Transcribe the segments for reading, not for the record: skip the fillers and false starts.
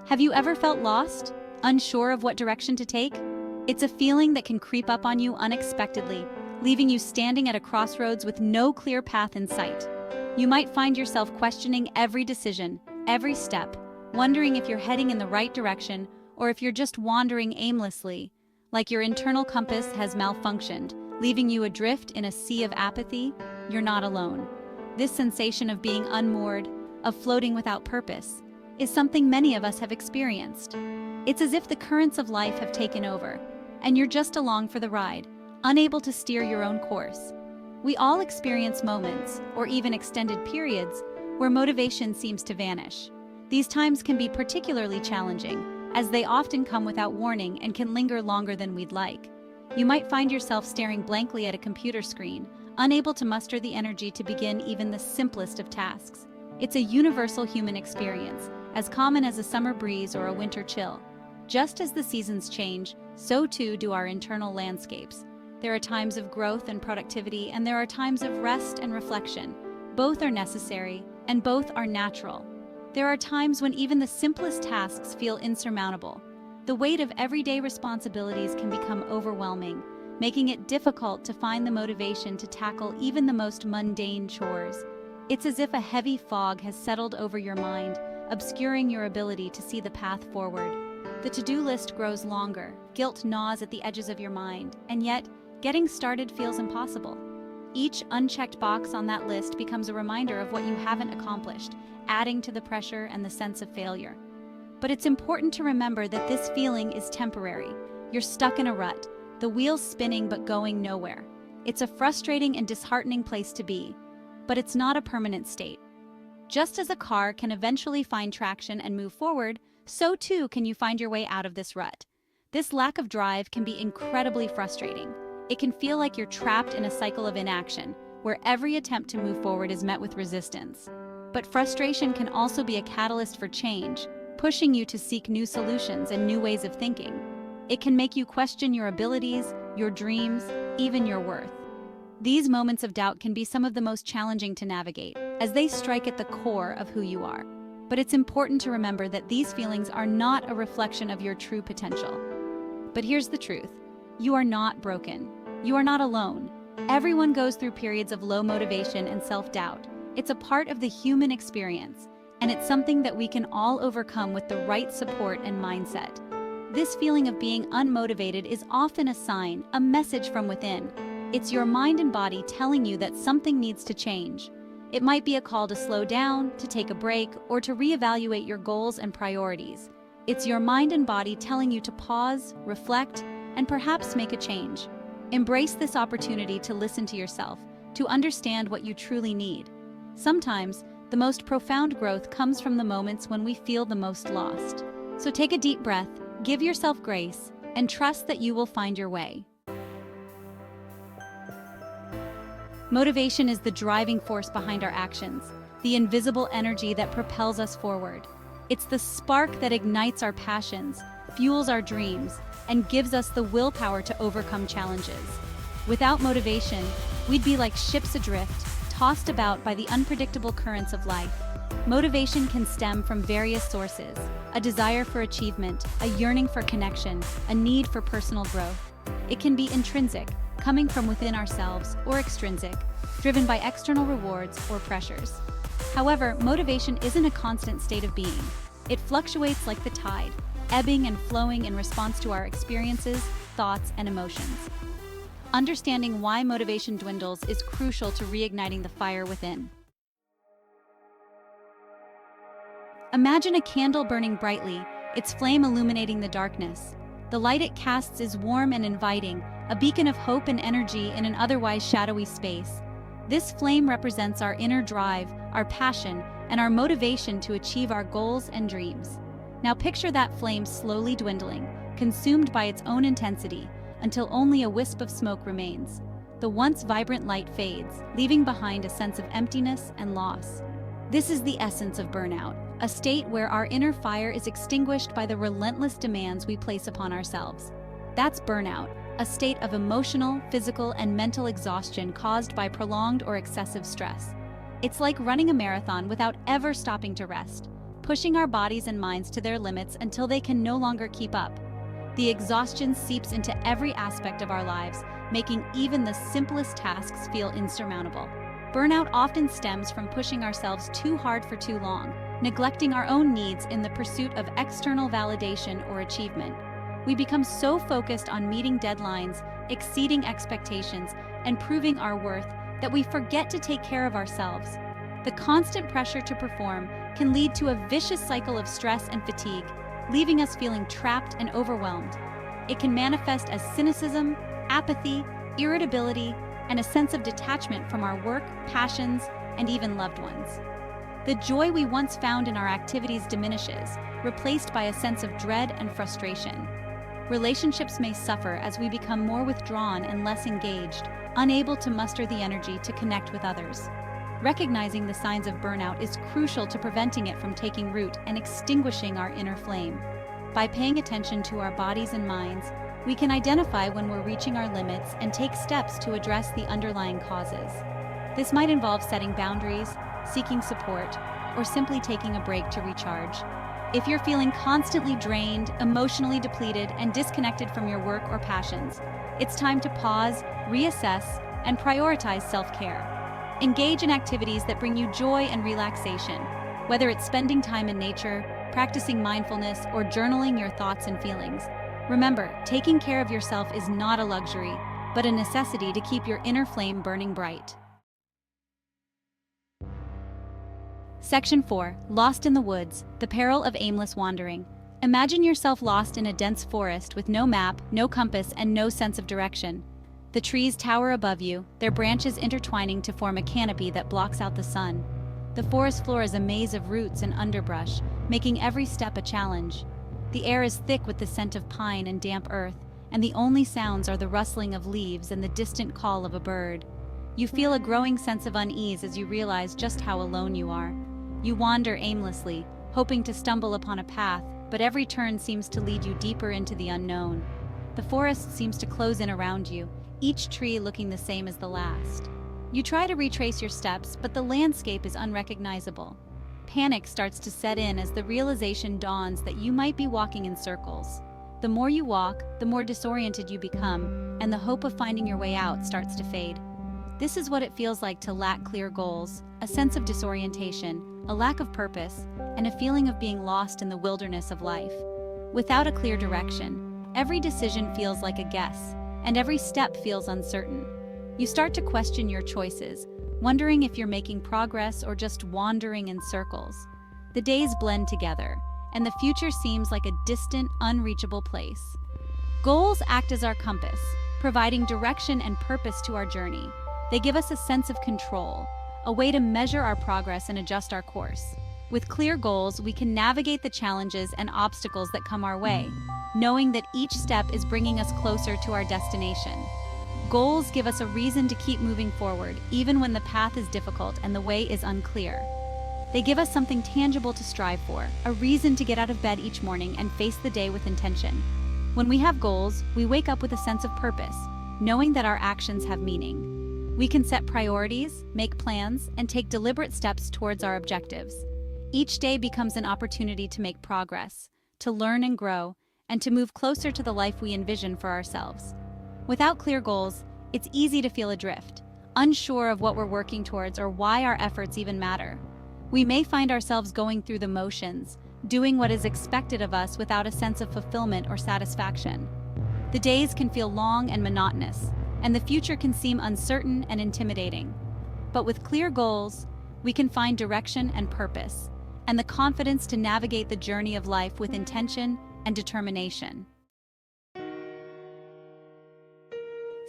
Have you ever felt lost? Unsure of what direction to take? It's a feeling that can creep up on you unexpectedly, leaving you standing at a crossroads with no clear path in sight. You might find yourself questioning every decision, every step, wondering if you're heading in the right direction or if you're just wandering aimlessly, like your internal compass has malfunctioned, leaving you adrift in a sea of apathy. You're not alone. This sensation of being unmoored, of floating without purpose, is something many of us have experienced. It's as if the currents of life have taken over, and you're just along for the ride, unable to steer your own course. We all experience moments, or even extended periods, where motivation seems to vanish. These times can be particularly challenging, as they often come without warning and can linger longer than we'd like. You might find yourself staring blankly at a computer screen, unable to muster the energy to begin even the simplest of tasks. It's a universal human experience, as common as a summer breeze or a winter chill. Just as the seasons change, so too do our internal landscapes. There are times of growth and productivity, and there are times of rest and reflection. Both are necessary, and both are natural. There are times when even the simplest tasks feel insurmountable. The weight of everyday responsibilities can become overwhelming, making it difficult to find the motivation to tackle even the most mundane chores. It's as if a heavy fog has settled over your mind, obscuring your ability to see the path forward. The to-do list grows longer, guilt gnaws at the edges of your mind, and yet, getting started feels impossible. Each unchecked box on that list becomes a reminder of what you haven't accomplished, adding to the pressure and the sense of failure. But it's important to remember that this feeling is temporary. You're stuck in a rut, the wheels spinning but going nowhere. It's a frustrating and disheartening place to be, but it's not a permanent state. Just as a car can eventually find traction and move forward, so too can you find your way out of this rut. This lack of drive can be incredibly frustrating. It can feel like you're trapped in a cycle of inaction, where every attempt to move forward is met with resistance. But frustration can also be a catalyst for change, pushing you to seek new solutions and new ways of thinking. It can make you question your abilities, your dreams, even your worth. These moments of doubt can be some of the most challenging to navigate, as they strike at the core of who you are. But it's important to remember that these feelings are not a reflection of your true potential. But here's the truth. You are not broken. You are not alone. Everyone goes through periods of low motivation and self-doubt. It's a part of the human experience, and it's something that we can all overcome with the right support and mindset. This feeling of being unmotivated is often a sign, a message from within. It's your mind and body telling you that something needs to change. It might be a call to slow down, to take a break, or to reevaluate your goals and priorities. It's your mind and body telling you to pause, reflect, and perhaps make a change. Embrace this opportunity to listen to yourself, to understand what you truly need. Sometimes, the most profound growth comes from the moments when we feel the most lost. So take a deep breath, give yourself grace, and trust that you will find your way. Motivation is the driving force behind our actions, the invisible energy that propels us forward. It's the spark that ignites our passions, fuels our dreams, and gives us the willpower to overcome challenges. Without motivation, we'd be like ships adrift, tossed about by the unpredictable currents of life. Motivation can stem from various sources: a desire for achievement, a yearning for connection, a need for personal growth. It can be intrinsic, coming from within ourselves, or extrinsic, driven by external rewards or pressures. However, motivation isn't a constant state of being. It fluctuates like the tide, ebbing and flowing in response to our experiences, thoughts, and emotions. Understanding why motivation dwindles is crucial to reigniting the fire within. Imagine a candle burning brightly, its flame illuminating the darkness. The light it casts is warm and inviting, a beacon of hope and energy in an otherwise shadowy space. This flame represents our inner drive, our passion, and our motivation to achieve our goals and dreams. Now picture that flame slowly dwindling, consumed by its own intensity, until only a wisp of smoke remains. The once vibrant light fades, leaving behind a sense of emptiness and loss. This is the essence of burnout, a state where our inner fire is extinguished by the relentless demands we place upon ourselves. That's burnout, a state of emotional, physical, and mental exhaustion caused by prolonged or excessive stress. It's like running a marathon without ever stopping to rest, pushing our bodies and minds to their limits until they can no longer keep up. The exhaustion seeps into every aspect of our lives, making even the simplest tasks feel insurmountable. Burnout often stems from pushing ourselves too hard for too long, neglecting our own needs in the pursuit of external validation or achievement. We become so focused on meeting deadlines, exceeding expectations, and proving our worth that we forget to take care of ourselves. The constant pressure to perform can lead to a vicious cycle of stress and fatigue, leaving us feeling trapped and overwhelmed. It can manifest as cynicism, apathy, irritability, and a sense of detachment from our work, passions, and even loved ones. The joy we once found in our activities diminishes, replaced by a sense of dread and frustration. Relationships may suffer as we become more withdrawn and less engaged, unable to muster the energy to connect with others. Recognizing the signs of burnout is crucial to preventing it from taking root and extinguishing our inner flame. By paying attention to our bodies and minds, we can identify when we're reaching our limits and take steps to address the underlying causes. This might involve setting boundaries, seeking support, or simply taking a break to recharge. If you're feeling constantly drained, emotionally depleted, and disconnected from your work or passions, it's time to pause, reassess, and prioritize self-care. Engage in activities that bring you joy and relaxation, whether it's spending time in nature, practicing mindfulness, or journaling your thoughts and feelings. Remember, taking care of yourself is not a luxury, but a necessity to keep your inner flame burning bright. Section 4. Lost in the Woods, the Peril of Aimless Wandering. Imagine yourself lost in a dense forest with no map, no compass, and no sense of direction. The trees tower above you, their branches intertwining to form a canopy that blocks out the sun. The forest floor is a maze of roots and underbrush, making every step a challenge. The air is thick with the scent of pine and damp earth, and the only sounds are the rustling of leaves and the distant call of a bird. You feel a growing sense of unease as you realize just how alone you are. You wander aimlessly, hoping to stumble upon a path, but every turn seems to lead you deeper into the unknown. The forest seems to close in around you, each tree looking the same as the last. You try to retrace your steps, but the landscape is unrecognizable. Panic starts to set in as the realization dawns that you might be walking in circles. The more you walk, the more disoriented you become, and the hope of finding your way out starts to fade. This is what it feels like to lack clear goals, a sense of disorientation, a lack of purpose, and a feeling of being lost in the wilderness of life. Without a clear direction, every decision feels like a guess, and every step feels uncertain. You start to question your choices, wondering if you're making progress or just wandering in circles. The days blend together, and the future seems like a distant, unreachable place. Goals act as our compass, providing direction and purpose to our journey. They give us a sense of control, a way to measure our progress and adjust our course. With clear goals, we can navigate the challenges and obstacles that come our way, knowing that each step is bringing us closer to our destination. Goals give us a reason to keep moving forward, even when the path is difficult and the way is unclear. They give us something tangible to strive for, a reason to get out of bed each morning and face the day with intention. When we have goals, we wake up with a sense of purpose, knowing that our actions have meaning. We can set priorities, make plans, and take deliberate steps towards our objectives. Each day becomes an opportunity to make progress, to learn and grow, and to move closer to the life we envision for ourselves. Without clear goals, it's easy to feel adrift, unsure of what we're working towards or why our efforts even matter. We may find ourselves going through the motions, doing what is expected of us without a sense of fulfillment or satisfaction. The days can feel long and monotonous, and the future can seem uncertain and intimidating. But with clear goals, we can find direction and purpose, and the confidence to navigate the journey of life with intention and determination.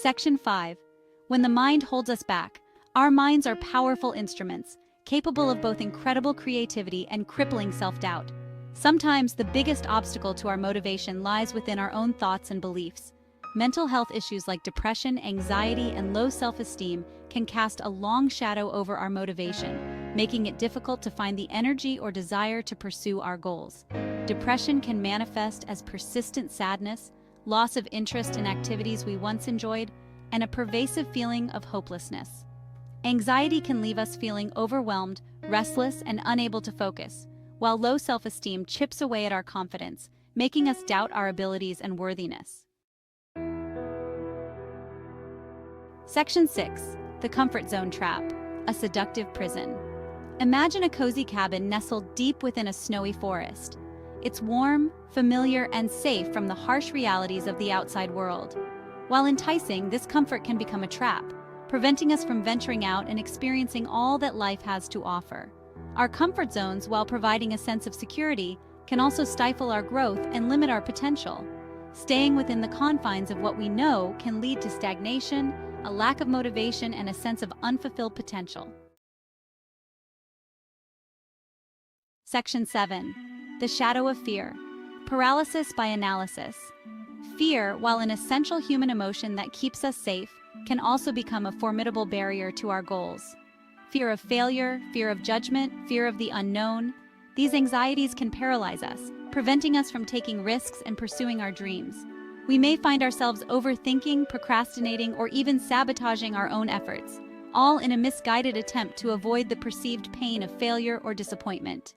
Section 5. When the mind holds us back, our minds are powerful instruments, capable of both incredible creativity and crippling self-doubt. Sometimes the biggest obstacle to our motivation lies within our own thoughts and beliefs. Mental health issues like depression, anxiety, and low self-esteem can cast a long shadow over our motivation, making it difficult to find the energy or desire to pursue our goals. Depression can manifest as persistent sadness, loss of interest in activities we once enjoyed, and a pervasive feeling of hopelessness. Anxiety can leave us feeling overwhelmed, restless, and unable to focus, while low self-esteem chips away at our confidence, making us doubt our abilities and worthiness. Section 6. The Comfort Zone Trap, a seductive prison. Imagine a cozy cabin nestled deep within a snowy forest. It's warm, familiar, and safe from the harsh realities of the outside world. While enticing, this comfort can become a trap, preventing us from venturing out and experiencing all that life has to offer. Our comfort zones, while providing a sense of security, can also stifle our growth and limit our potential. Staying within the confines of what we know can lead to stagnation, a lack of motivation, and a sense of unfulfilled potential. Section 7. The Shadow of Fear. Paralysis by analysis. Fear, while an essential human emotion that keeps us safe, can also become a formidable barrier to our goals. Fear of failure, fear of judgment, fear of the unknown. These anxieties can paralyze us, preventing us from taking risks and pursuing our dreams. We may find ourselves overthinking, procrastinating, or even sabotaging our own efforts, all in a misguided attempt to avoid the perceived pain of failure or disappointment.